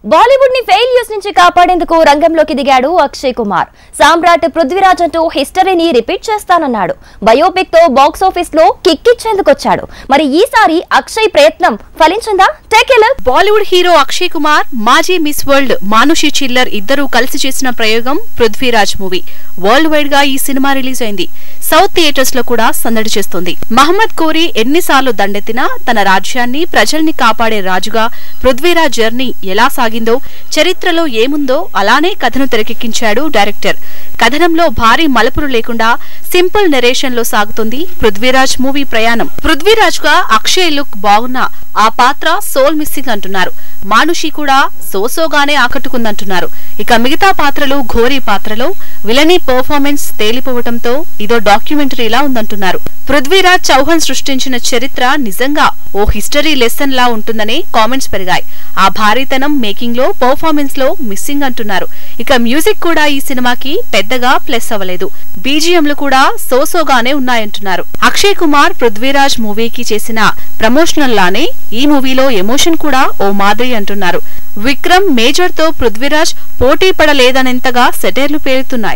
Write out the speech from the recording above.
బాలీవుడ్ ని ఫెయిల్యూర్స్ నుంచి కాపాడేందుకు రంగంలోకి దిగాడు అక్షయ్ కుమార్. సామ్రాట్ పృథ్వీరాజ్ అంటూ హిస్టరీని రిపీట్ చేస్తానన్నాడు. బయోపిక్ తో బాక్స్ ఆఫీస్ లో కిక్ ఇచ్చేందుకు వచ్చాడు. మరి ఈసారి అక్షయ్ ప్రయత్నం ఫలించిందా? Take a look. Bollywood hero Akshay Kumar, మాజీ మిస్ వరల్డ్ మానుషి చిల్లర్ ఇద్దరూ కలిసి చేసిన ప్రయోగం పృథ్వీరాజ్ మూవీ. వరల్డ్ వైడ్ గా ఈ సినిమా రిలీజ్ అయింది. సౌత్ థియేటర్స్ లో కూడా సందడి చేస్తోంది. మహమ్మద్ కోరి ఎన్నిసార్లు దండెత్తినా తన రాజ్యాన్ని, ప్రజల్ని కాపాడే రాజుగా పృథ్వీరాజ్ జర్నీ ఎలా సాగిందో, చరిత్రలో ఏముందో అలానే కథను తెరకెక్కించాడు డైరెక్టర్. కథనంలో భారీ మలుపులు లేకుండా సింపుల్ నెరేషన్ లో సాగుతుంది పృథ్వీరాజ్ మూవీ ప్రయాణం. పృథ్వీరాజ్ గా అక్షయ్ లుక్ బాగున్నా ఆ పాత్ర సోల్ మిస్సింగ్ అంటున్నారు. మానుషి కూడా సోసోగానే ఆకట్టుకుందంటున్నారు. ఇక మిగతా పాత్రలు ఘోరీ పాత్రలో విలనీ పర్ఫార్మెన్స్ తేలిపోవటంతో ఇదో డాక్యుమెంటరీలా ఉందంటున్నారు. పృథ్వీరాజ్ చౌహాన్ సృష్టించిన చరిత్ర నిజంగా ఓ హిస్టరీ లెసన్ లా ఉంటుందనే కామెంట్స్ పెరిగాయి. ఆ భారీతనం మేకింగ్ లో, పర్ఫార్మెన్స్ లో మిస్సింగ్ అంటున్నారు. ఇక మ్యూజిక్ కూడా ఈ సినిమాకి పెద్దగా ప్లస్ అవ్వలేదు. బీజిఎంలు కూడా సోసోగానే ఉన్నాయంటున్నారు. అక్షయ్ కుమార్ పృథ్వీరాజ్ మూవీకి చేసిన ప్రమోషనల్ లానే ఈ మూవీలో ఎమోషన్ కూడా ఓ మాదిరి అంటున్నారు. విక్రమ్ మేజర్ తో పృథ్వీరాజ్ పోటీ పడలేదనేంతగా సెటైర్లు పేలుతున్నాయి.